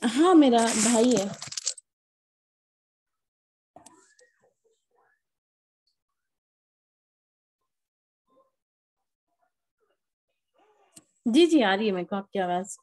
हाँ मेरा भाई है। जी जी आ रही है मेरे को आपकी आवाज।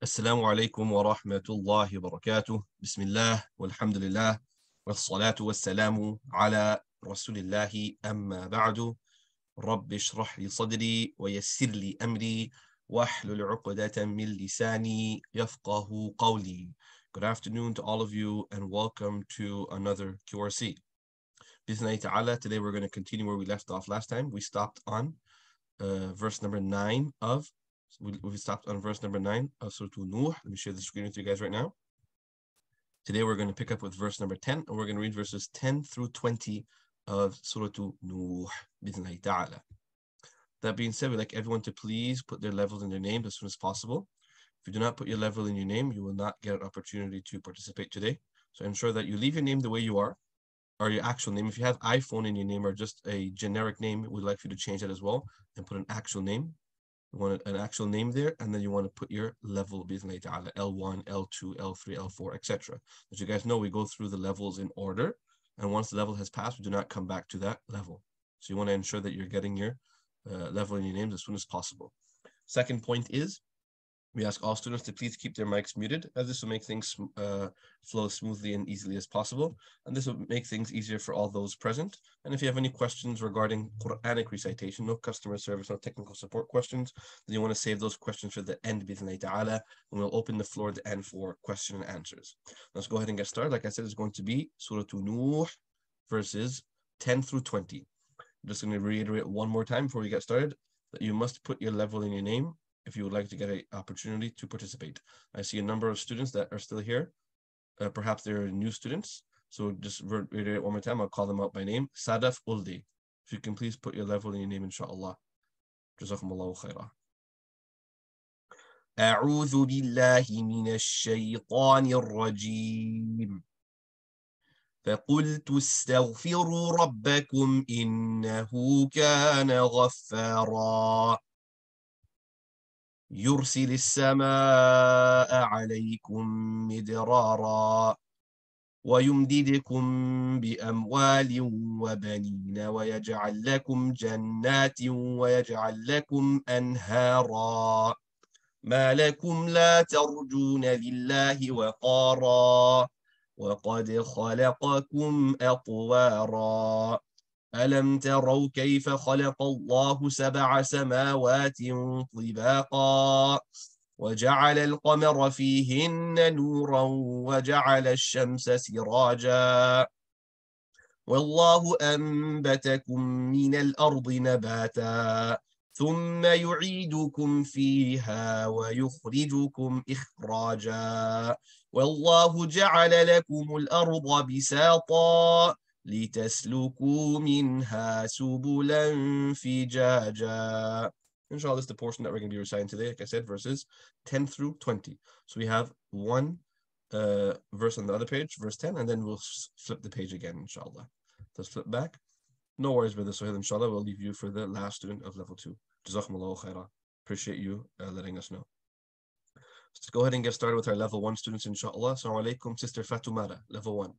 السلام عليكم ورحمة الله وبركاته. بسم الله والحمد لله والصلاة والسلام على رسول الله. أما بعد، رب اشرح لي صدري ويسر لي أمري واحلل عقدة من لساني يفقه قولي. Good afternoon to all of you and welcome to another QRC. Bismillah ta'ala, today we're going to continue where we left off last time. We stopped on verse number 9 of we stopped on verse number 9 of Surah Nuh. Let me share the screen with you guys right now. Today we're going to pick up with verse number 10, and we're going to read verses 10 through 20 of Surah Nuh. Bismillah ta'ala. That being said, we'd like everyone to please put their levels in their names as soon as possible. If you do not put your level in your name, you will not get an opportunity to participate today. So ensure that you leave your name the way you are, or your actual name. If you have iPhone in your name or just a generic name, we'd like you to change that as well and put an actual name. You want an actual name there, and then you want to put your level, bismillah ta'ala, L1, L2, L3, L4, etc. As you guys know, we go through the levels in order, and once the level has passed, we do not come back to that level. So you want to ensure that you're getting your level in your names as soon as possible. Second point is We ask all students to please keep their mics muted, as this will make things flow smoothly and easily as possible. And this will make things easier for all those present. And if you have any questions regarding Quranic recitation, no customer service, no technical support questions, then you want to save those questions for the end, bi'idhnillahi ta'ala, and we'll open the floor at the end for question and answers. Let's go ahead and get started. Like I said, it's going to be Surah Nuh, verses 10 through 20. I'm just going to reiterate one more time before we get started that you must put your level in your name if you would like to get an opportunity to participate. I see a number of students that are still here. Perhaps they're new students. So just reiterate one more time. I'll call them out by name. Sadaf Uldi. If you can please put your level in your name, inshallah. Jazakumullahu khairah. أعوذ بالله من الشيطان الرجيم. فقلت استغفروا ربكم إنه كان غفارا يرسل السماء عليكم مدرارا ويمددكم بأموال وبنين ويجعل لكم جنات ويجعل لكم أنهارا ما لكم لا ترجون لله وقارا وقد خلقكم أطوارا ألم تروا كيف خلق الله 7 سماوات طباقا وجعل القمر فيهن نورا وجعل الشمس سراجا والله أنبتكم من الأرض نباتا ثم يعيدكم فيها ويخرجكم إخراجا والله جعل لكم الأرض بساطا لتسلكوا منها سبلا فجاجا. Inshallah, this is the portion that we're going to be reciting today. Like I said, verses 10 through 20. So we have one verse on the other page, verse 10, and then we'll flip the page again, inshallah. Let's flip back. No worries, brother Sohail, inshallah. We'll leave you for the last student of level 2. Jazakumullahu khairah. Appreciate you letting us know. Let's go ahead and get started with our level 1 students, inshallah. Assalamu alaikum, Sister Fatumara, level 1.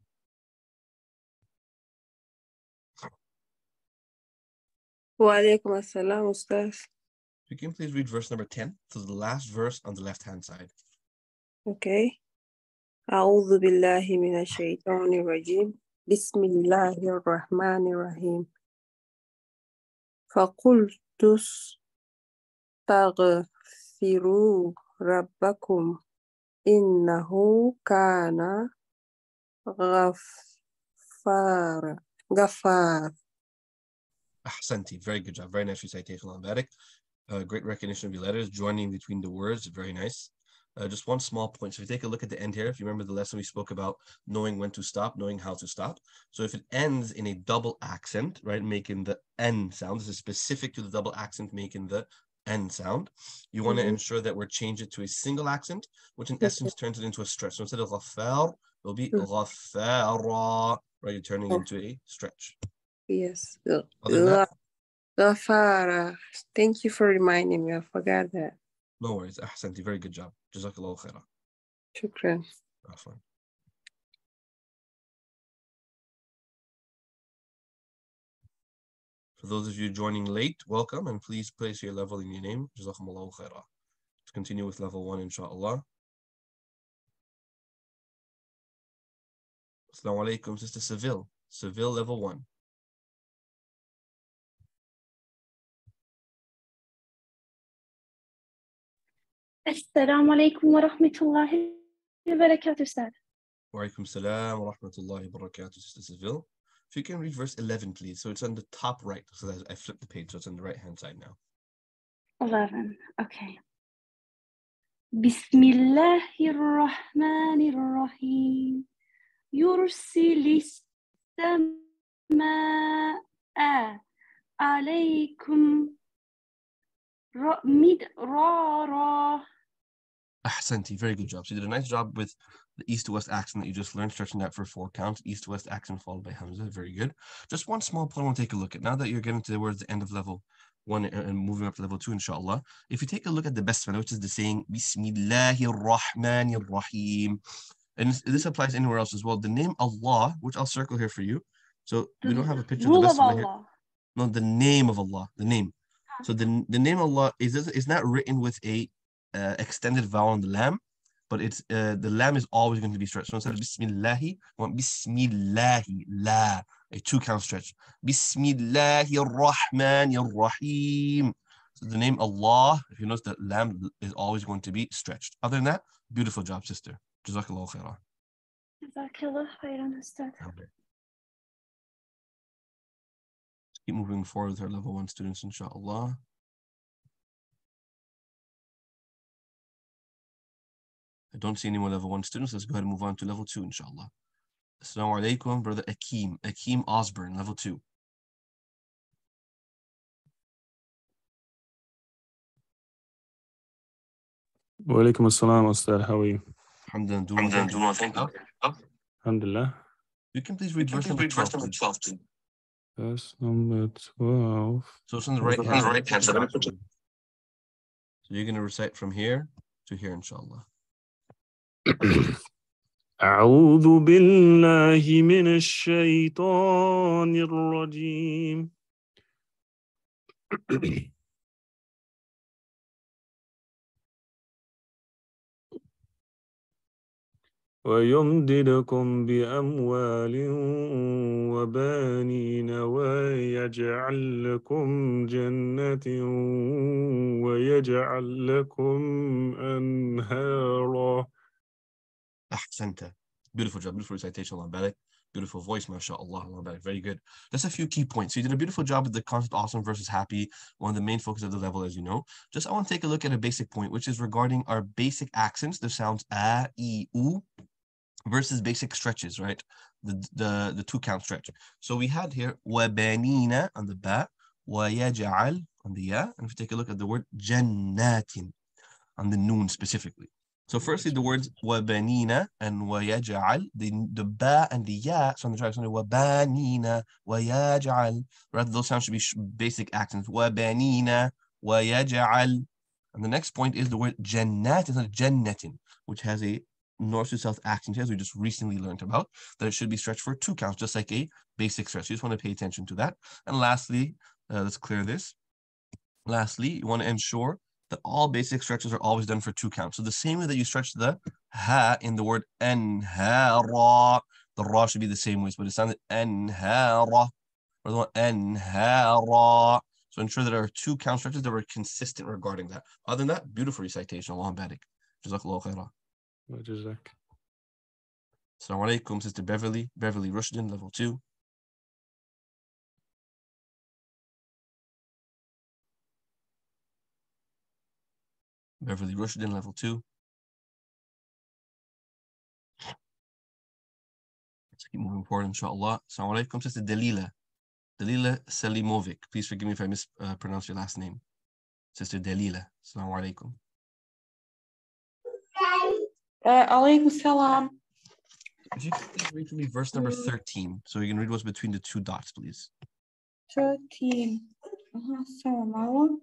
Wa alaikum assalam, Ustaz. You can please read verse number 10 to the last verse on the left-hand side. Okay. أعوذ بالله من الشيطان الرجيم. بسم الله الرحمن الرحيم. فقلت استغفروا ربكم إنه كان غفار. Ahsanti, very good job. Very nice recitation on Barak. Great recognition of your letters, joining between the words, very nice. Just one small point. So if you take a look at the end here, if you remember the lesson we spoke about knowing when to stop, knowing how to stop. So if it ends in a double accent, right, making the N sound, this is specific to the double accent making the N sound. You want to ensure that we're changing it to a single accent, which in essence turns it into a stretch. So instead of Ghaffar, it'll be Ghaffara, right? You're turning into a stretch. Yes. Other than that, Ghafara. Thank you for reminding me. I forgot that. no worries. Ahsanti, very good job. Jazakallahu khairah. Shukran. Afwan. For those of you joining late, welcome, and please place your level in your name. Jazakumullahu khairah. Let's continue with level 1, inshallah. Assalamu alaikum, Sister Seville. Seville, level 1. السلام عليكم ورحمة الله وبركاته أستاذ. Wa alaikum salam wa rahmatullahi wa barakatuh, Sister Seville. If you can read verse 11, please. So it's on the top right. So that I flipped the page, so it's on the right-hand side now. 11. Okay. بسم الله الرحمن الرحيم. يرسل السماء عليكم مدرارا. Ahsanti, very good job. So you did a nice job with the east to west accent that you just learned, stretching that for 4 counts. East to west accent followed by Hamza. Very good. Just one small point I want to take a look at. Now that you're getting towards the end of level 1 and moving up to level 2, inshallah. If you take a look at the basmala, which is the saying, Bismillahir Rahmanir Rahim. And this applies anywhere else as well. The name Allah, which I'll circle here for you. So we don't have a picture of the basmala here. No, the name of Allah, the name. So the name Allah is not written with a extended vowel in the lam, but it's the lam is always going to be stretched. So instead of Bismillahi, we want Bismillahi, la, a 2-count stretch. Bismillahir-Rahmanir-Rahim. So the name Allah, if you notice that lam is always going to be stretched. Other than that, beautiful job, sister. Jazakallahu khairah. Jazakallah khairan, Ustad. Keep moving forward with our level 1 students, inshallah. I don't see any more level 1 students. Let's go ahead and move on to level 2, inshallah. Assalamu alaikum, brother Akeem. Akeem Osborne, level 2. Wa alaikum assalam, Ustad. How are you? Alhamdulillah, thank you. Alhamdulillah. You can please read verse number 12, please. Verse number 12. So it's on the right hand side. So you're going to recite from here to here, inshallah. أعوذ بالله من الشيطان الرجيم. ويمددكم بأموال وبانين ويجعل لكم جنات ويجعل لكم أنهارا. Ahsanta. Beautiful job, beautiful recitation, Allah barik. Beautiful voice, mashallah, Allah barik. Very good. Just a few key points. So you did a beautiful job with the concept awesome versus happy, one of the main focus of the level, as you know. Just I want to take a look at a basic point, which is regarding our basic accents, the sounds a, e, u, versus basic stretches, right? The 2-count stretch. So we had here wabanina on the ba, wayaj'al on the ya, and if you take a look at the word jannatin on the noon specifically. So firstly, the words wabanina and wayaj'al, the ba and the ya, so on the track, so wabanina, wayaj'al, rather those sounds should be basic accents. Wabanina, wayaj'al. And the next point is the word jannat, it's not jannatin, which has a north to south accent, as we just recently learned about, that it should be stretched for 2 counts, just like a basic stretch. You just want to pay attention to that. And lastly, let's clear this. Lastly, you want to ensure that all basic stretches are always done for 2 counts. So the same way that you stretch the ha in the word anhara, the ra should be the same way, but it sounded anhara, or the one anhara. So ensure that there are 2 count stretches that were consistent regarding that. Other than that, beautiful recitation. Allah barik. Jazakallahu khairah. Jazak. Assalamu alaikum, Sister Beverly Rushden, level 2. Beverly Rushden, level 2. Let's keep moving forward, inshallah. Assalamu alaikum, Sister Dalila Selimovic. Please forgive me if I mispronounce your last name. Sister Dalila. Assalamu alaikum. Alaykum salam. If you could please read for me verse number 13, so you can read what's between the 2 dots, please. 13. So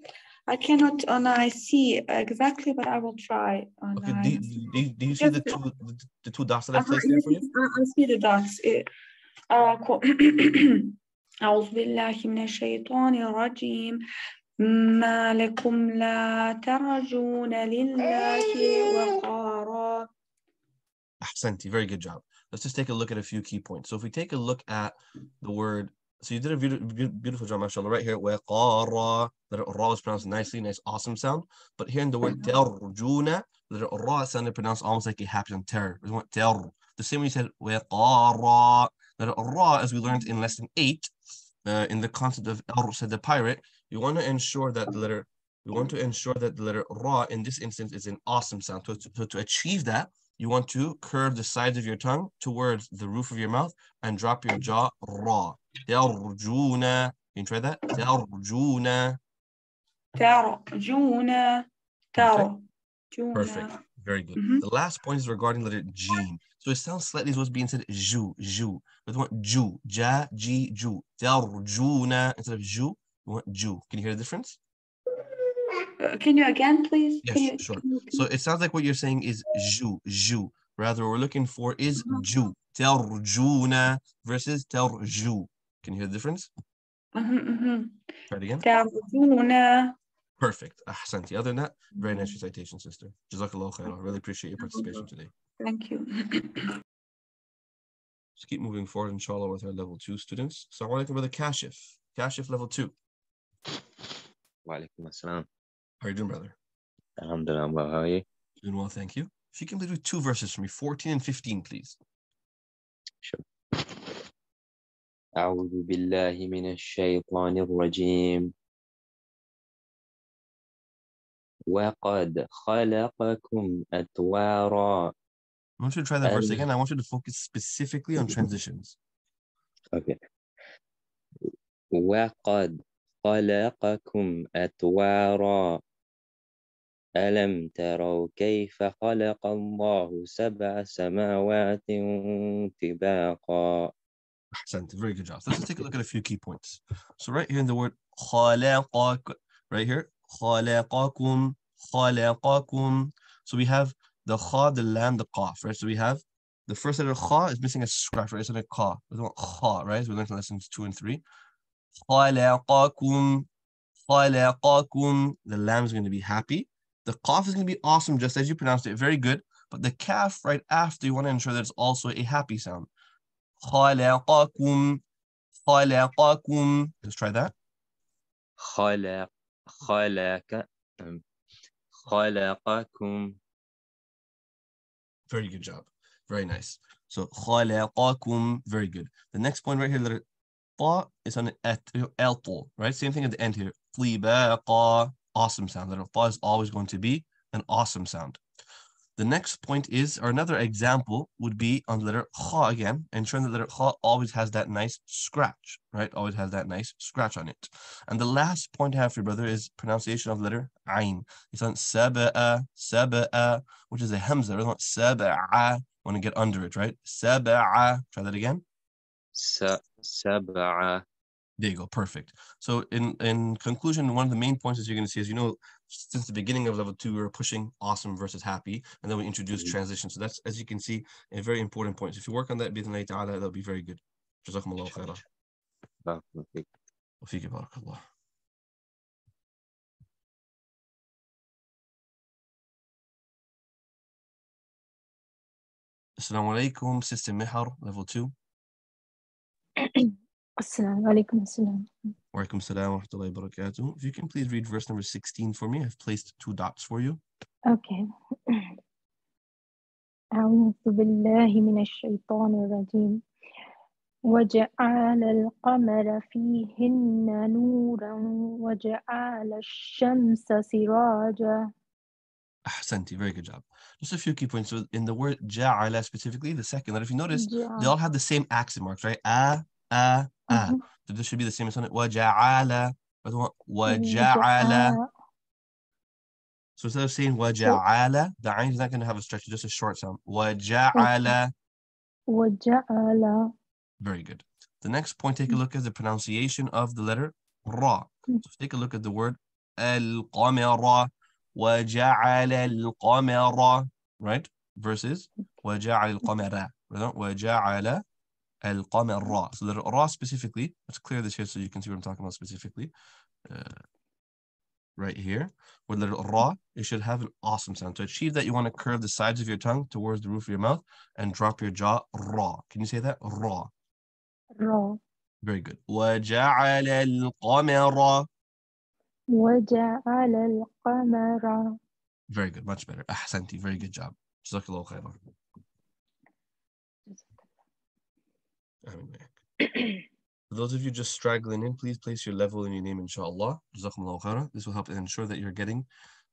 I cannot I see exactly, but I will try. Okay, do you see the two dots that I placed there for you? I see the dots. أعوذ بالله من الشيطان الرجيم ما لكم لا ترجون لله وقارا. Ahsanti, very good job. Let's just take a look at a few key points. So if we take a look at the word, so you did a beautiful job, mashallah, right here. وَقَارَ, the ra is pronounced nicely, nice, awesome sound. But here in the word تَرْجُونَ, the ra sounded pronounced almost like a happy on terror. We want ter. The same way you said وَقَارَ, the ra, as we learned in lesson 8, in the concept of said the pirate, you want to ensure that the letter ra in this instance is an awesome sound. So to achieve that, you want to curve the sides of your tongue towards the roof of your mouth and drop your jaw ra. Tarjuna. Can you try that? Tarjuna. Tarjuna. Perfect. Very good. The last point is regarding letter jeen. So it sounds slightly as what's being said ju. But we want ju. Ja, ji, ju. Tarjuna. Instead of ju, we want ju. Can you hear the difference? Can you again, please? Yes, sure. So it sounds like what you're saying is ju. Rather, what we're looking for is ju. Tarjuna versus tarju. Can you hear the difference? Try it again. Tarjuna. Perfect. Ahsanti. Other than that, very nice recitation, sister. Jazakallah khair. I really appreciate your participation today. Thank you. Let's keep moving forward, inshallah, with our level 2 students. Assalamu alaikum, brother Kashif. Kashif, level 2. Wa alaikum assalam. How are you doing, brother? Alhamdulillah, well, how are you? Doing well, thank you. If you can please do 2 verses for me, 14 and 15, please. Sure. أعوذ بالله من الشيطان الرجيم وقد خلقكم أطوارا. I want you to try that verse again. I want you to focus specifically on transitions. Okay. وقد خلقكم أطوارا ألم تروا كيف خلق الله سبع سماوات طباقا. Ahsant, very good job. So let's just take a look at a few key points. So right here in the word خلقك, right here, خلقكم, خلقكم. So we have the kha, the lam, the qaf, right? So we have the first letter kha is missing a scratch, right? It's like kha. We want kha, right? So we learned in lessons 2 and 3. خلقكم, خلقكم. The lam is going to be happy. The qaf is going to be awesome, just as you pronounced it. Very good. But the kaf right after, you want to ensure that it's also a happy sound. خلقكم, خلقكم. Let's try that. خلق خلقكم. Very good job. Very nice. So خلقكم, very good. The next point right here, letter ta is on al, right? Same thing at the end here. طباقا, awesome sound. Letter ta is always going to be an awesome sound. The next point is, or another example would be on the letter kha again, ensuring that the letter kha always has that nice scratch, right? Always has that nice scratch on it. And the last point I have for you, brother, is pronunciation of the letter ayn. It's on saba'a, saba'a, which is a hamza. We want saba'a, want to get under it, right? Saba'a. Try that again. سبع. There you go, perfect. So in conclusion, one of the main points that you're going to see is, since the beginning of level 2, we were pushing awesome versus happy, and then we introduced transition. So that's, as you can see, a very important point. So if you work on that, bi'idhnillahi ta'ala, that'll be very good. Jazakumullahu khairan. بارك الله فيك. Wa feeki barakallah. Assalamu alaikum, Sister Mihar, level 2. Assalamu alaikum. Assalam. Wa alaikum salam wa rahmatullahi wa barakatuh. If you can please read verse number 16 for me. I've placed 2 dots for you. Okay. أعوذ بالله من الشيطان الرجيم وجعل القمر فيهن نورا وجعل الشمس سراجا. Ahsanti, very good job. Just a few key points. So in the word ja'ala specifically, the second letter, if you notice, they all have the same accent marks, right? So this should be the same as on it. وَجَعَلَ. وَجَعَلَ. So instead of saying وَجَعَلَ, the ayn is not going to have a stretch, just a short sound. وَجَعَلَ. وجعل. Very good. The next point, take a look at the pronunciation of the letter ra. So take a look at the word al-qamara. وَجَعَلَ الْقَمَرَ, right? Versus وَجَعَلَ الْقَمَرَ. وَجَعَلَ الْقَمَرَ. So the ra specifically, let's clear this here so you can see what I'm talking about specifically. Right here, with the letter ra, it should have an awesome sound. To achieve that, you want to curve the sides of your tongue towards the roof of your mouth and drop your jaw. Ra. Can you say that? Ra. را. Very good. وَجَعَلَ الْقَمَرَ. وجعل القمر. Very good. Much better. Ahsanti. Very good job. Jazakallahu khairan. For those of you just straggling in, please place your level and your name, inshallah. Jazakumullahu khairan. This will help ensure that you're getting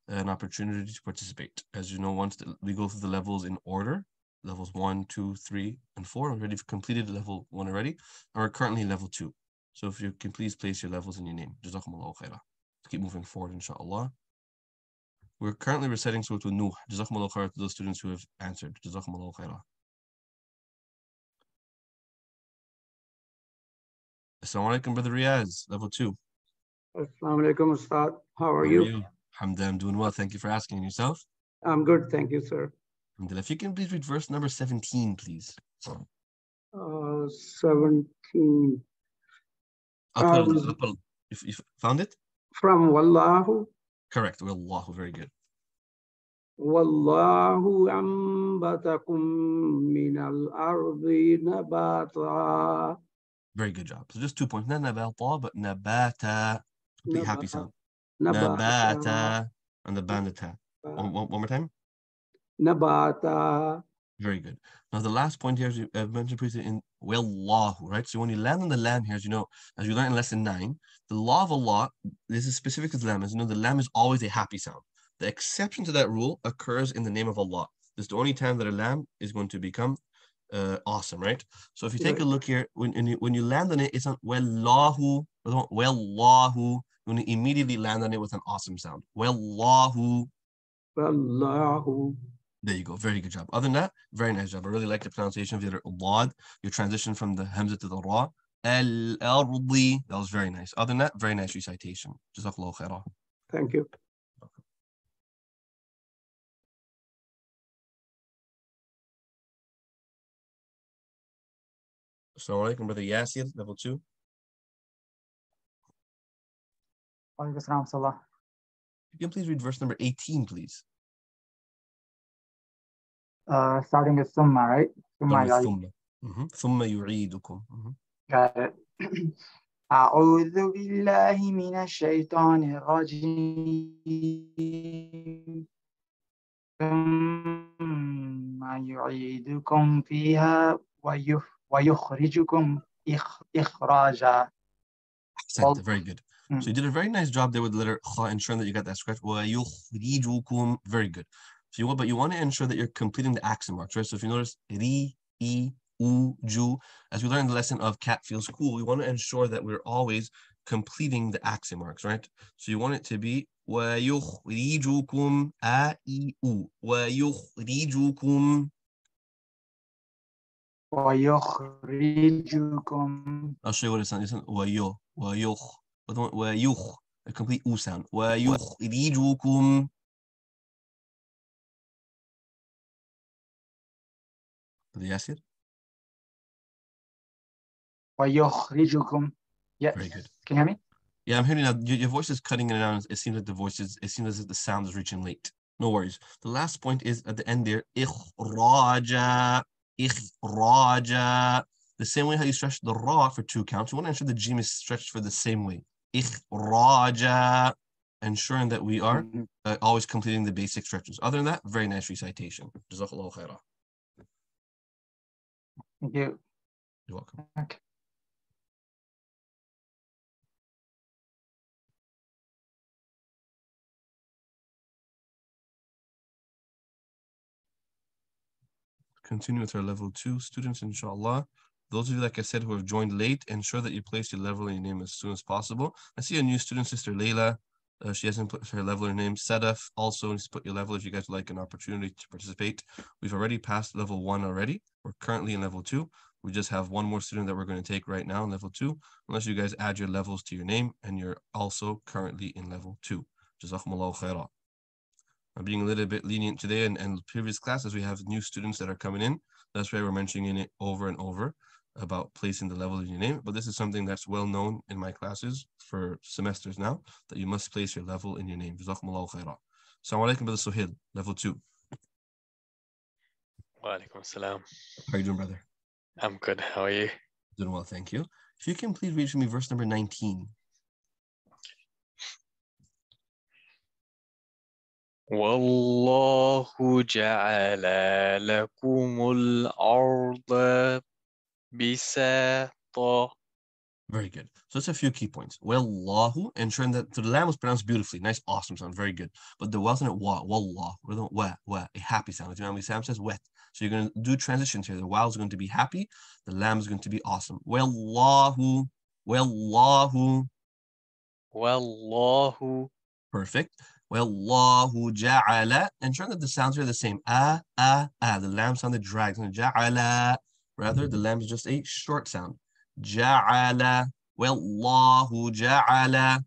an opportunity to participate. As you know, once we go through the levels in order, levels 1, 2, 3, and 4. We've already completed level 1 already, and we're currently in level 2. So if you can please place your levels in your name. Jazakumullahu khairan. Keep moving forward, inshallah. We're currently reciting Surah Nuh. Jazakumullahu khairan to those students who have answered. Jazakumullahu khairan. Assalamu alaikum, Brother Riaz, level 2. Assalamu alaikum, Ustad. How are you? Alhamdulillah, I'm doing well. Thank you for asking. Yourself? I'm good, thank you, sir. Alhamdulillah. If you can please read verse number 17, please. 17. Up, if you found it? From Wallahu Correct. Wallahu. Very good. والله أنبتكم من الأرض نباتا. Very good job. So just 2 points. Not nabata, but nabata. Complete happy sound. Nabata. And the bandita. One more time. Nabata. Very good. Now the last point here, as you mentioned previously, in wallahu, right? So when you land on the lam here, as you know, as you learned in lesson 9, the law of Allah, this is specific to the lam, as you know, the lam is always a happy sound. The exception to that rule occurs in the name of Allah. This is the only time that a lam is going to become awesome, right? So if you take a look here, when you land on it, it's on wallahu, wallahu. When you immediately land on it with an awesome sound, wallahu. Wallahu. There you go. Very good job. Other than that, very nice job. I really like the pronunciation of your lad. Your transition from the hamza to the ra. Al-ardi. That was very nice. Other than that, very nice recitation. Jazakallahu khairah. Thank you. Assalamu alaikum, brother Yasir, level 2. You can please read verse number 18, please. Starting with Summa, right? ثم يعيدكم. Got it. أعوذ بالله من الشيطان الرجيم ثم يعيدكم فيها ويخرجكم إخراجا. Very good. So you did a very nice job there with the letter kha, ensuring that you got that scratch. وَيُخْرِجُكُمْ. Very good. So but you want to ensure that you're completing the accent marks, right? So if you notice ri, I, u, ju, as we learned in the lesson of cat feels cool, we want to ensure that we're always completing the accent marks, right? So you want it to be وَيُخْرِجُكُمْ a, I, u. وَيُخْرِجُكُمْ. ويخرجكم. I'll show you what it sounds. وَيُخْ. A complete u sound. وَيُخْرِجُكُمْ. Yasir? ويخرجكم. Yes. Very good. Can you hear me? Yeah, I'm hearing now. Your voice is cutting it out. It seems like it seems as if the sound is reaching late. No worries. The last point is at the end there. إخراجا. إخراجا. The same way how you stretch the ra for 2 counts. You want to ensure the jim is stretched for the same way. إخراجا. Ensuring that we are always completing the basic stretches. Other than that, very nice recitation. Jazakallahu khairah. Thank you. You're welcome. Okay. Continue with our level 2 students, inshallah. Those of you, like I said, who have joined late, ensure that you place your level in your name as soon as possible. I see a new student, Sister Layla. She hasn't put her level in her name. Sadaf also needs to put your level if you guys would like an opportunity to participate. We've already passed level 1 already. We're currently in level 2. We just have one more student that we're going to take right now in level 2, unless you guys add your levels to your name and you're also currently in level 2. Jazakumullahu khairah. I'm being a little bit lenient today, and previous classes we have new students that are coming in. That's why we're mentioning it over and over about placing the level in your name. But this is something that's well known in my classes for semesters now, that you must place your level in your name. Jazakumullahu khairah. Assalamu alaikum, brother Suhail, level 2. Wa alaikum assalam. How are you doing, brother? I'm good. How are you? Doing well, thank you. If you can please read for me verse number 19. والله جعل لكم الأرض بساطا. Very good. So it's a few key points. Wallahu, ensuring that the lam was pronounced beautifully. Nice, awesome sound. Very good. But the wasn't it wa, wallah. Wa, a happy sound. Imam Sam says wet. So you're going to do transitions here. The wow is going to be happy. The lam is going to be awesome. Wallahu, wallahu. Wallahu. Perfect. Wallahu ja'ala. Ensuring that the sounds are the same. The lam sounded dragged. Ja'ala. Rather, the lam is just a short sound. Ja'ala. Wallahu ja'ala.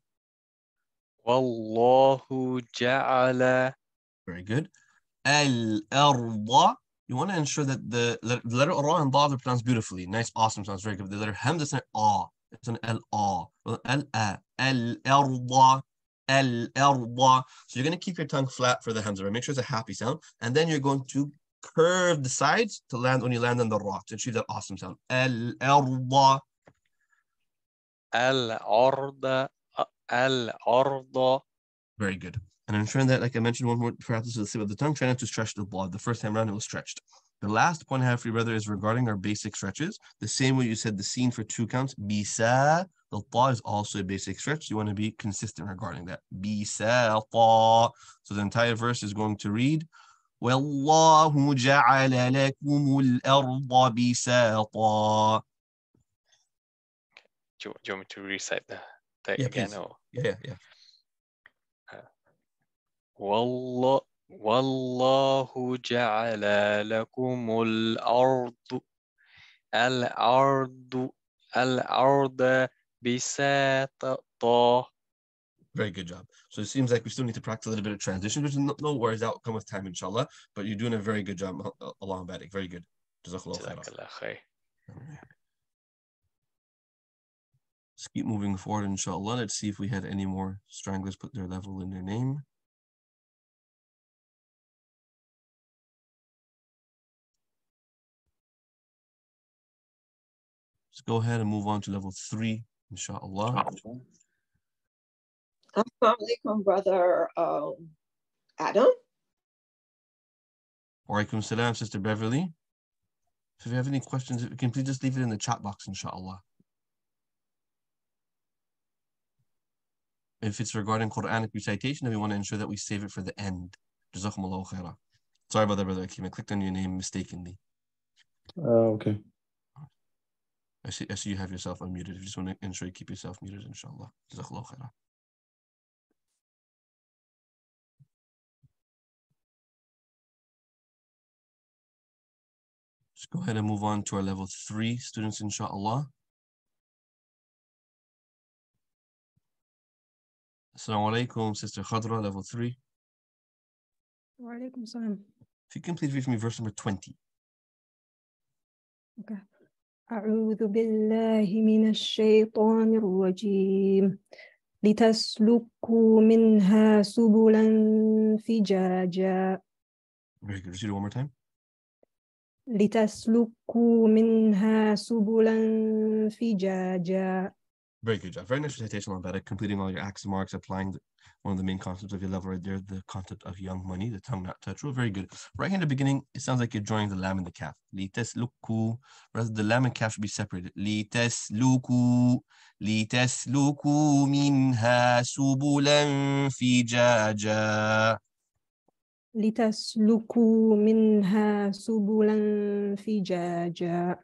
Wallahu ja'ala. Very good. Al-arda. You want to ensure that the letter ra and da are pronounced beautifully. Nice, awesome sounds. Very good. The letter hamza is an a. It's an al-a. Al-a. Al-arda. al-arda. So you're going to keep your tongue flat for the hamza, right? Make sure it's a happy sound. And then you're going to curve the sides to land when you land on the ra, to achieve that awesome sound. Al-arda. الأرض الأرض. Very good. And ensuring that, like I mentioned, one more practice with the tip of the tongue, try not to stretch the blood. The first time around, it was stretched. The last point I have for you, brother, is regarding our basic stretches. The same way you said the scene for 2 counts, bisa, the ta is also a basic stretch. You want to be consistent regarding that. Bisa ta. So the entire verse is going to read, وَاللَّهُ جَعَلَ لَكُمُ الْأَرْضَ بِسَاطًا. Do you want me to recite that Yeah, again? please. Or? Yeah. والله جعل لكم الأرض بساطا. Very good job. So it seems like we still need to practice a little bit of transition, which is no worries, that'll come with time, inshallah. But you're doing a very good job, Allah barik. Very good. Jazakallah khair. Let's keep moving forward, inshallah. Let's see if we had any more stranglers put their level in their name. Let's go ahead and move on to level 3, inshallah. Assalamu alaikum, brother Adam. Wa alaikum salam, Sister Beverly. So if you have any questions, you can please just leave it in the chat box, inshallah. If it's regarding Quranic recitation, then we want to ensure that we save it for the end. Jazakumullahu khairah. Sorry about that, brother Akeem. I clicked on your name mistakenly. Okay. I see you have yourself unmuted. If you just want to ensure you keep yourself muted, inshallah. Jazakallahu khairah. Let's go ahead and move on to our level 3 students, inshallah. Assalamu alaikum, Sister Khadra, level 3. Wa alaikum salam. If you can please read for me verse number 20. Okay. أعوذ بالله من الشيطان الرجيم لتسلكوا منها سبلا فجاجا. Very good. Read it one more time. لتسلكوا منها سبلا فجاجا. Very good job. Very nice recitation on that. Completing all your acts and marks, applying one of the main concepts of your level right there, the concept of young money, the tongue not touch. Very good. Right here in the beginning, it sounds like you're joining the lam and the kaf. لِتَسْلُكُوا. Rather, the lam and kaf should be separated. لِتَسْلُكُوا. لِتَسْلُكُوا مِنْهَا سُبُلًا فِجَاجًا. لتسلكوا منها سبلا فجاجا.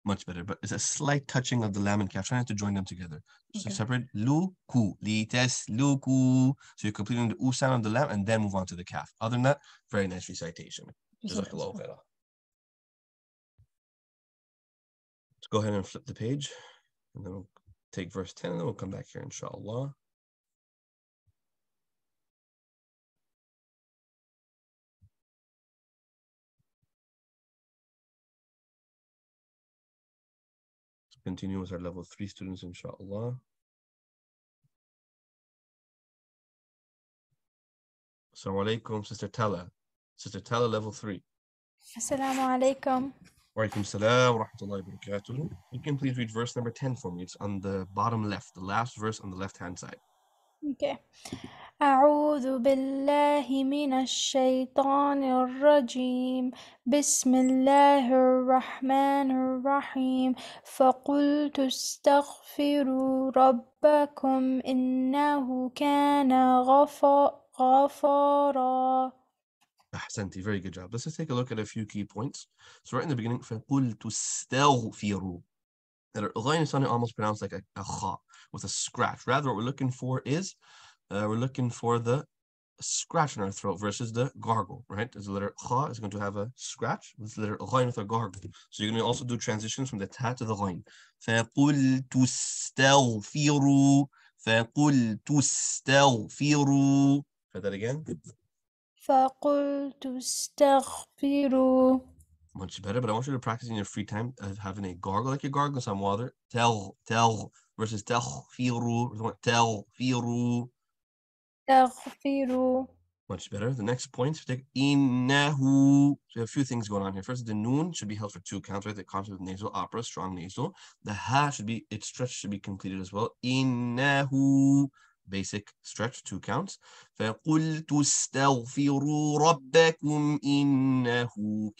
Much better, but it's a slight touching of the lam and kaf. Try not to join them together. So Okay. separate lu-ku, li-tes-lu-ku. So you're completing the u sound of the lam and then move on to the kaf. Other than that, very nice recitation. Jazakallahu khairah. Let's go ahead and flip the page, and then we'll take verse 10, and then we'll come back here, inshallah. Continue with our level 3 students, inshallah. Assalamu alaikum, Sister Tala. Sister Tala, level 3. Assalamu alaikum. Wa alaikum salam wa rahmatullahi wa barakatuh. You can please read verse number 10 for me. It's on the bottom left, the last verse on the left-hand side. Okay. أعوذ بالله من الشيطان الرجيم بسم الله الرحمن الرحيم فقلت استغفروا ربكم إنه كان غفارا. Ahsanti, very good job. Let's just take a look at a few key points. So right in the beginning, فَقُلْتُ اسْتَغْفِرُوا. That ghain is almost pronounced like a kha with a scratch. Rather, what we're looking for is, we're looking for the scratch in our throat versus the gargle, right? As the letter kha is going to have a scratch, with the letter ghain with a gargle. So you're going to also do transitions from the ta to the ghain. فَقُلْتُ اسْتَغْفِرُوا. فَقُلْتُ اسْتَغْفِرُوا. Try that again. فقلت استغفروا. Much better, but I want you to practice in your free time having a gargle like you're gargling some water. Tell versus taghfiru. Taghfiru. تستغفروا. Much better. The next point, take innahu. So we have a few things going on here. First, the noon should be held for 2 counts, right? The concept of nasal opera, strong nasal. The ha should be, its stretch should be completed as well. Innahu, basic stretch, 2 counts. فَقُلْتُ اسْتَغْفِرُوا رَبَّكُمْ إِنَّهُ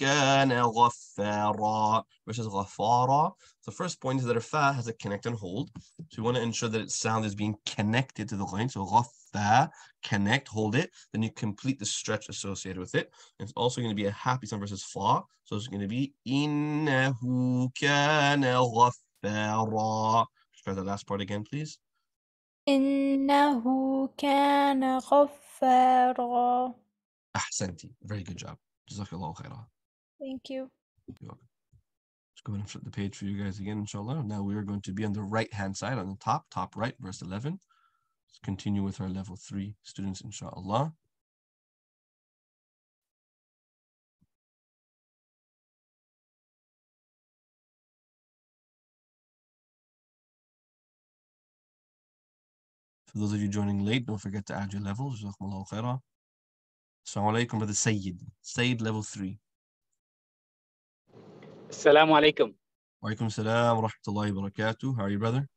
كَانَ غَفَّارًا versus غَفَّارًا. The first point is that our fa has a connect and hold. So we want to ensure that its sound is being connected to the line. So غَفَّا, connect, hold it. Then you complete the stretch associated with it. And it's also going to be a happy sound versus fa. So it's going to be إِنَّهُ كَانَ غَفَّارًا. Try the last part again, please. إنه كان غفارا. أحسنتي. Very good job. Jazakallahu khairah. Thank you. You're welcome. Let's go ahead and flip the page for you guys again, inshallah. Now we are going to be on the right-hand side, on the top right, verse 11. Let's continue with our level 3 students, inshallah. For those of you joining late, don't forget to add your levels. Jazakumullahu khairah. Assalamu alaikum, brother Sayyid. Sayyid, level 3. Assalamu alaikum. Wa alaikum salam wa rahmatullahi wa barakatuh. How are you, brother?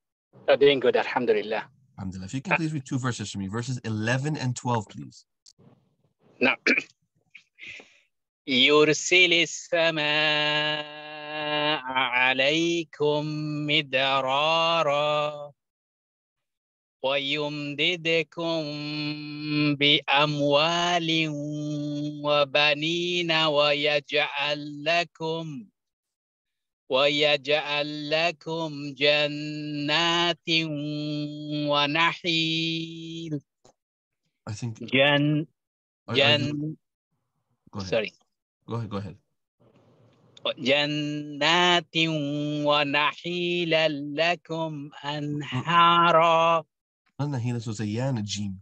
Doing good, alhamdulillah. Alhamdulillah. If you can please read 2 verses for me, verses 11 and 12, please. Now, يرسل السماء عليكم مدرارا ويمددكم بأموال وبنين ويجعل لكم جنات ونخيل. I think. Go ahead. Sorry. Go ahead. جنات ونخيلا لكم أنهارا. Nahila, so it's a ya and a jim.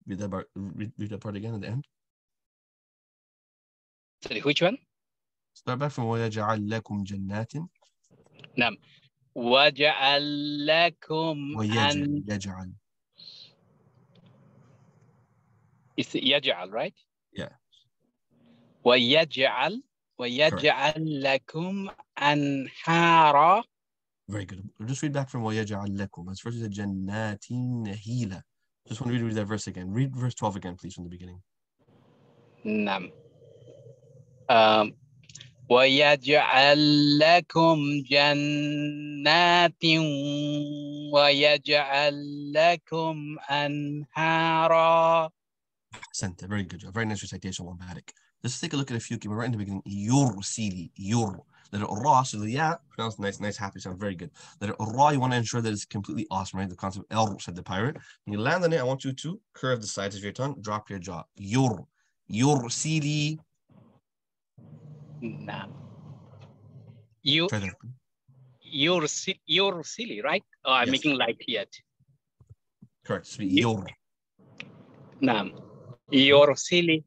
Read that part again at the end. Sorry, which one? Start back from وَيَجْعَلْ لَكُمْ جَنَّاتٍ. نعم. وَجَعَلْ لَكُمْ يجعل. It's يجعل, right? Yeah. وَيَجْعَلْ لَكُمْ أَنْهَارًا. Very good. We'll just read back from وَيَجْعَلْ لَكُمْ. That's verse جَنَّاتٍ نَهِيلًا. Just want to read that verse again. Read verse 12 again, please, from the beginning. نعم. ويجعل لكم جنات ويجعل لكم أنهارا. Ahsanta. Very good job. Very nice recitation, Barak. Let's take a look at a few. We're right in the beginning. Yursili. Yur. Letter ra, so the ya, pronounced nice, happy sound. Very good. Letter ra, you want to ensure that it's completely awesome, right? The concept of said the pirate. When you land on it, I want you to curve the sides of your tongue, drop your jaw. Yursili. No. You're silly, right? Oh, I'm making light yet. Correct. So your. No. You're silly.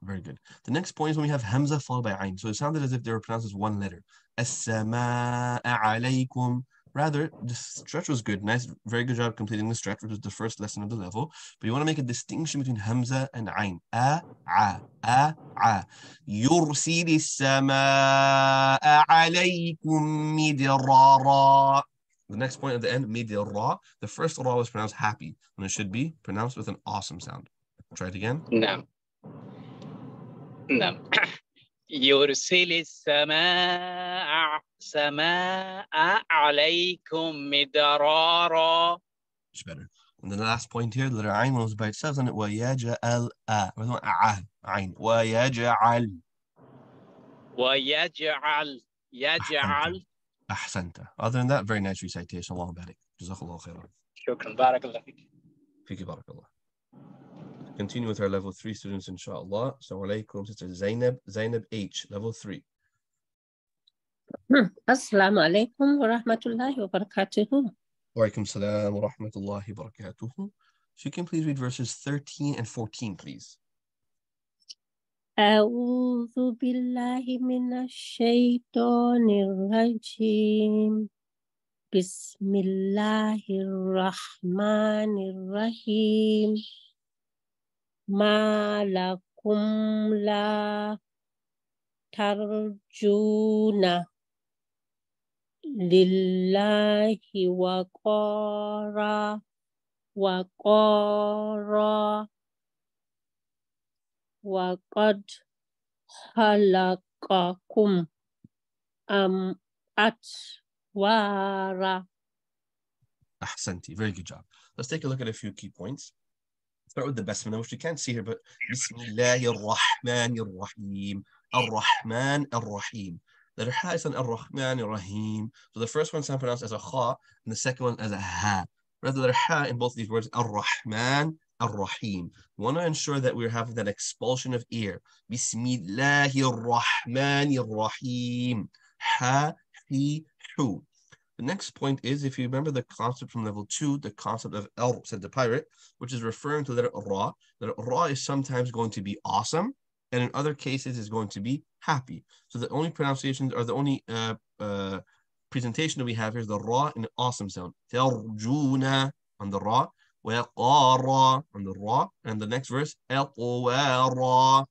Very good. The next point is when we have hamza followed by ayn. So it sounded as if they were pronounced as one letter. As-samaa'a alaykum. Rather, the stretch was good. Nice, very good job completing the stretch, which was the first lesson of the level. But you want to make a distinction between hamza and ayn. A. Yursili as-samaa'a alaykum midrara. The next point at the end, midrara. The first ra was pronounced happy, and it should be pronounced with an awesome sound. Try it again. No. يرسل السماء عليكم مدرارا. Much better. And then the last point here, the letter ayn was by itself, and it وَيَجْعَلْ ayn. وَيَجْعَلْ. أحسنت. Other than that, very nice recitation. Allah barik. Jazakallah khairan. Shukran. Barakallah. Fiki barakallah. Continue with our level 3 students, inshallah. Assalamu alaikum, Sister Zainab H, level 3. Assalamu alaikum wa rahmatullahi wa barakatuhu. Wa alaikum salam wa rahmatullahi wa barakatuhu. So you can please read verses 13 and 14, please. A'udhu billahi minash shaitanir rajim. Bismillahirrahmanirrahim. Ma lakum la tarjuna lillahi waqara waqad khalaqakum atwara. Ahsanti. Very good job. Let's take a look at a few key points. Start with the basmala, which you can't see here, but Bismillahir Rahmanir Rahim. Ar-Rahman Ar-Rahim. The letter ha is an Ar-Rahman Ar-Rahim. So the first one is pronounced as a kha, and the second one as a ha. Whereas the letter ha in both these words, Ar-Rahman Ar-Rahim. We want to ensure that we're having that expulsion of ear. Bismillahir Rahmanir Rahim. Ha, hi, hu. The next point is, if you remember the concept from level 2, the concept of el, said the pirate, which is referring to the letter ra. The letter ra is sometimes going to be awesome, and in other cases is going to be happy. So the only pronunciations, or the only presentation that we have here is the ra in the awesome sound. Tarjuna on the ra, waqara on the ra, and the next verse, al-qawara.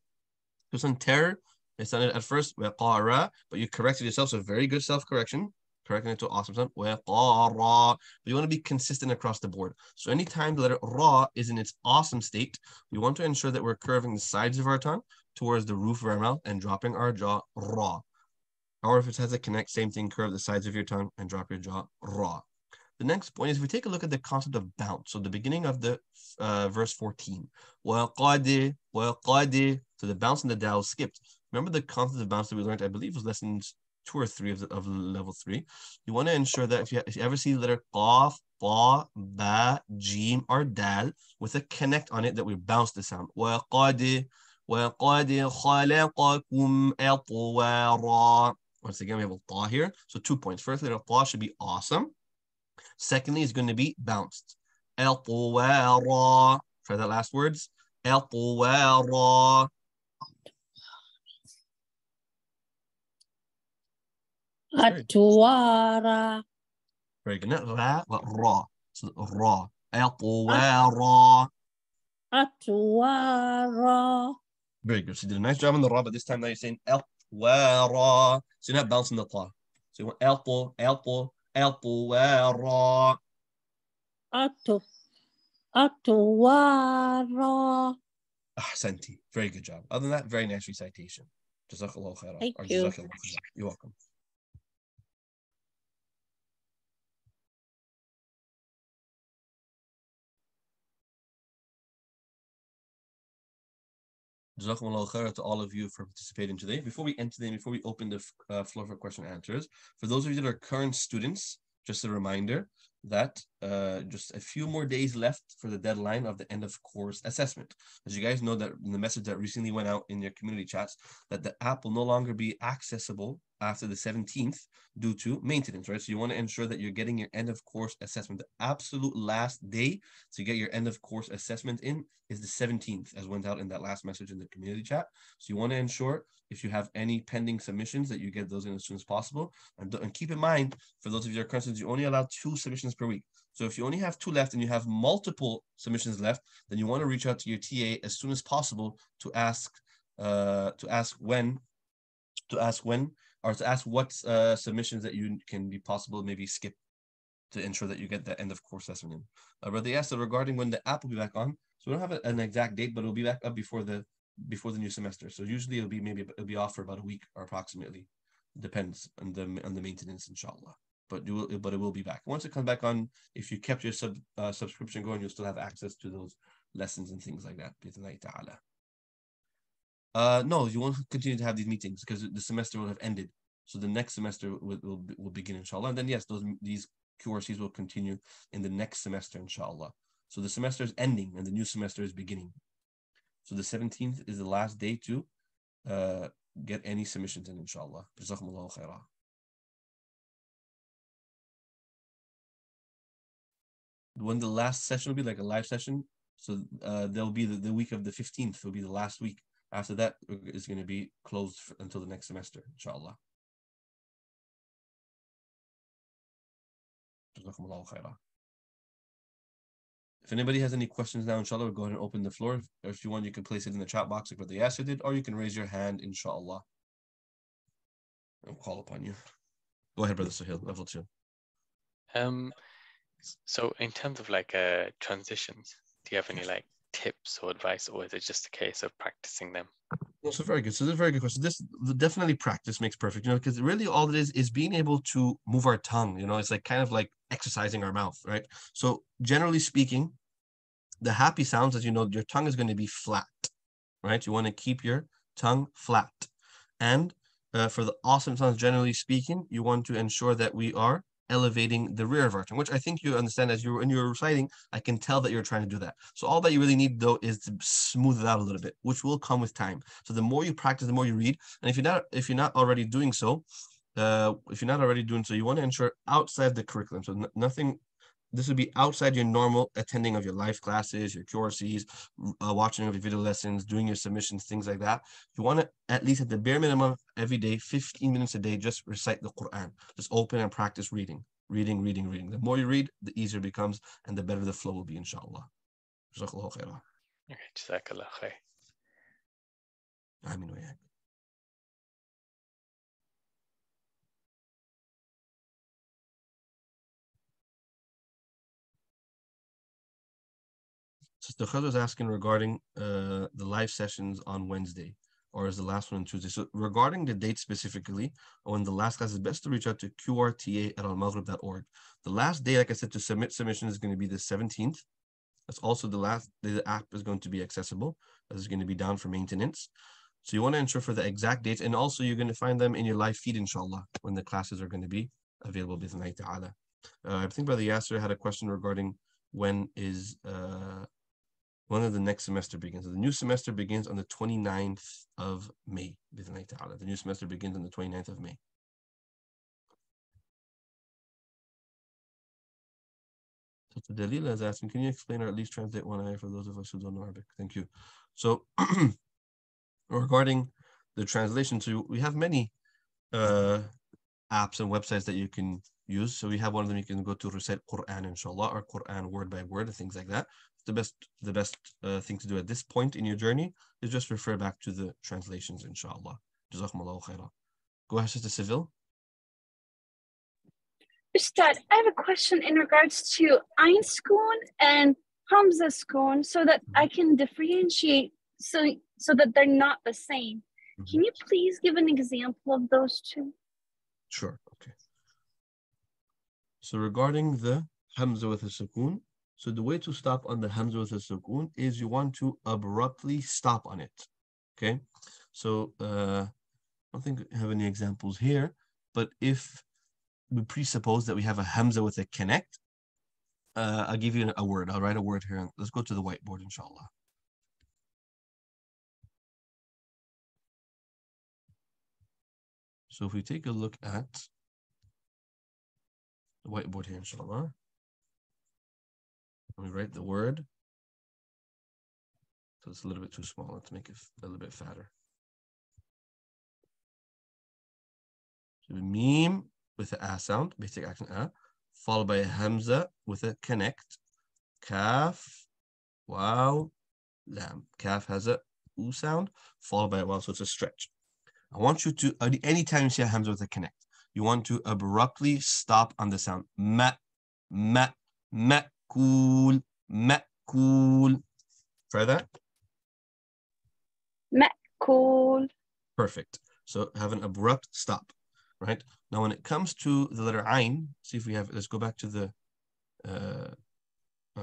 So some terror, it sounded at first waqara, but you corrected yourself, so very good self-correction. Correcting it to awesome sound. But you want to be consistent across the board. So anytime the letter ra is in its awesome state, we want to ensure that we're curving the sides of our tongue towards the roof of our mouth and dropping our jaw ra. Or if it has a connect, same thing, curve the sides of your tongue and drop your jaw ra. The next point is, if we take a look at the concept of bounce. So the beginning of the verse 14. So the bounce and the dal skipped. Remember the concept of bounce that we learned, I believe, was lessons 2 or 3 of level 3. You want to ensure that if you ever see the letter qaf, ba, ba, jim, or dal with a connect on it, that we bounce the sound. وَقَدْ خَلَقَكُمْ أَطْوَارًا. Once again, we have a ta here. So 2 points. First, the ta should be awesome. Secondly, it's going to be bounced. أَطْوَارًا. Try that last words. أَطْوَارًا. Atwara. Very good. Not ra, but ra. So ra. Atwara. Atwara. Very good. So you did a nice job on the ra, but this time now you're saying atwara. So you're not bouncing the ta. So you want atwara. Atwara. Ahsanti. Very good job. Other than that, very nice recitation. Jazakallah khairan. Thank Or you. Jazakallah khairan. You're welcome. Jazakumullah khairan to all of you for participating today. Before we end today, before we open the floor for question and answers, for those of you that are current students, just a reminder that just a few more days left for the deadline of the end of course assessment. As you guys know, that in the message that recently went out in your community chats, that the app will no longer be accessible after the 17th due to maintenance, right? So you want to ensure that you're getting your end of course assessment. The absolute last day to get your end of course assessment in is the 17th, as went out in that last message in the community chat. So you want to ensure, if you have any pending submissions, that you get those in as soon as possible. And keep in mind, for those of you that are current students, you only allow 2 submissions per week. So if you only have 2 left and you have multiple submissions left, then you want to reach out to your TA as soon as possible to ask when, or to ask what submissions that you can be possible maybe skip to ensure that you get the end of course assessment in. But they asked regarding when the app will be back on. So we don't have an exact date, but it'll be back up before the new semester. So usually it'll be off for about a week or approximately. Depends on the maintenance, inshallah. But it will be back. Once it comes back on, if you kept your subscription going, you'll still have access to those lessons and things like that. No, you won't continue to have these meetings because the semester will have ended. So the next semester will begin, inshallah. And then yes, these QRCs will continue in the next semester, inshallah. So the semester is ending and the new semester is beginning. So the 17th is the last day to get any submissions in, inshallah. Jazakumullahu khairah. When the last session will be, like a live session, so there'll be the week of the 15th will be the last week. After that, it's going to be closed until the next semester, inshallah. Jazakumullahu khairah. If anybody has any questions now, inshallah, we'll go ahead and open the floor. If you want, you can place it in the chat box like Brother Yasser did, or you can raise your hand, inshallah. I'll call upon you. Go ahead, Brother Sahil, level 2. So in terms of like transitions, do you have any like tips or advice, or is it just a case of practicing them? So very good. So this is a very good question. This definitely practice makes perfect, because really all it is being able to move our tongue. It's like kind of like exercising our mouth, right? So generally speaking, the happy sounds, as you know, your tongue is going to be flat, right? You want to keep your tongue flat. And for the awesome sounds, generally speaking, you want to ensure that we are elevating the rear of our tongue, which I think you understand when you're reciting. I can tell that you're trying to do that. So all that you really need, though, is to smooth it out a little bit, which will come with time. So the more you practice, the more you read. And if you're not already doing so, you want to ensure outside the curriculum. So nothing. This would be outside your normal attending of your life classes, your QRCs, watching of your video lessons, doing your submissions, things like that. You want to, at least at the bare minimum, every day, 15 minutes a day, just recite the Quran. Just open and practice reading. The more you read, the easier it becomes, and the better the flow will be, inshallah. Jazakallahu khairah. Okay, Jazakallah khair. Ameen wa yak. Sister Khadra is asking regarding the live sessions on Wednesday, or is the last one on Tuesday? So regarding the date specifically, when the last class, is best to reach out to qrta@almaghrib.org. The last day, like I said, to submit submissions is going to be the 17th. That's also the last day the app is going to be accessible. This is going to be down for maintenance. So you want to ensure for the exact dates, and also you're going to find them in your live feed, inshallah, when the classes are going to be available, bismillah ta'ala. I think Brother Yasser had a question regarding when the next semester begins. So the new semester begins on the 29th of May. The new semester begins on the 29th of May. So Dalila is asking, can you explain or at least translate one ayah for those of us who don't know Arabic? Thank you. So regarding the translation, so we have many apps and websites that you can use. So we have one of them, you can go to recite Quran, inshallah, or Quran word by word and things like that. The best thing to do at this point in your journey is just refer back to the translations, inshallah. Jazakumullahu khairah. Go ahead, Sister Seville. Ustad, I have a question in regards to Ain Skoon and Hamza Skoon, so that I can differentiate so that they're not the same. Can you please give an example of those two? Sure, okay. So regarding the Hamza with a sukoon, so the way to stop on the Hamza with a sukoon is you want to abruptly stop on it, okay? So I don't think I have any examples here, but if we presuppose that we have a Hamza with a connect, I'll give you a word. I'll write a word here. Let's go to the whiteboard, inshallah. So if we take a look at the whiteboard here, inshallah, we write the word. So it's a little bit too small. Let's make it a little bit fatter. So Meme with the A sound, basic accent A, followed by a Hamza with a connect. Kaf, Waw, Lam. Kaf has a U sound, followed by a Waw, so it's a stretch. I want you to, anytime you see a Hamza with a connect, you want to abruptly stop on the sound. Ma'kul. Try that. Ma'kul. Perfect. So have an abrupt stop, right? Now, when it comes to the letter Ain, see if we have, let's go back to the,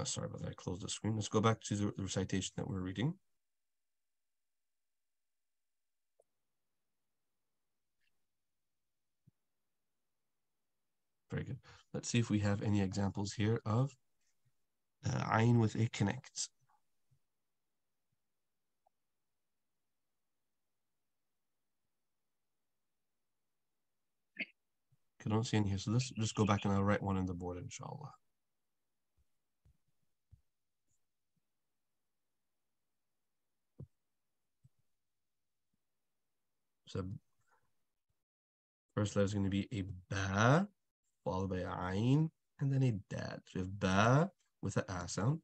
sorry about that, I closed the screen. Let's go back to the recitation that we're reading. Very good. Let's see if we have any examples here of Ain with a connect. I don't see any here. So let's just go back and I'll write one on the board, inshallah. So first letter is going to be a Ba, followed by a Ain and then a dad. So we have ba with a a sound,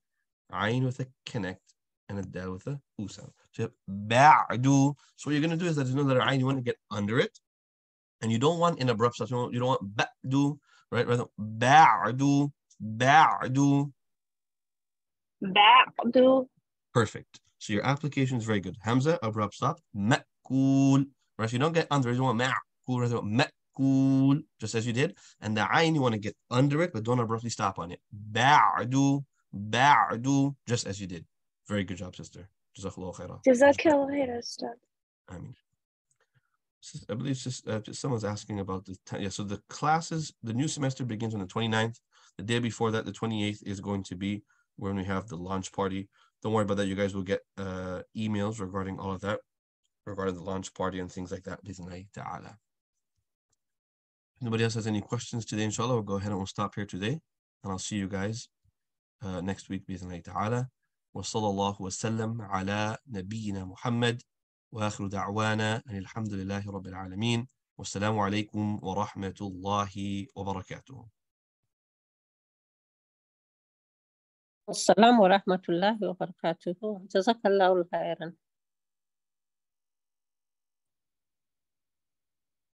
ayn with a connect, and a dal with a u sound. So you have ba'du. So what you're going to do is that there's no letter ayn, you want to get under it. And you don't want an abrupt stop. You don't want ba'du, right? Rather, ba'du, ba'du. Ba'du. Perfect. So your application is very good. Hamza, abrupt stop. Ma'kul. Right? So you don't get under it. You want ma'kul. Rather, ma'kul, just as you did. And the ayn, you want to get under it, but don't abruptly stop on it. Ba'du, ba'du, just as you did. Very good job, sister. Jazakallah khairah. Jazakallah khairah, Ustad. I mean, I believe it's just someone's asking about the time. Yeah, so the classes, the new semester begins on the 29th. The day before that, the 28th, is going to be when we have the launch party. Don't worry about that. You guys will get emails regarding all of that, regarding the launch party and things like that. Bismillah ta'ala. If nobody else has any questions today, inshallah, we'll go ahead and we'll stop here today. And I'll see you guys next week, bismillah ta'ala. Wa sallallahu wa sallam ala nabiyyina Muhammad. وآخر دعوانا أن الحمد لله رب العالمين والسلام عليكم ورحمة الله وبركاته. السلام ورحمة الله وبركاته. جزاك الله خيرا.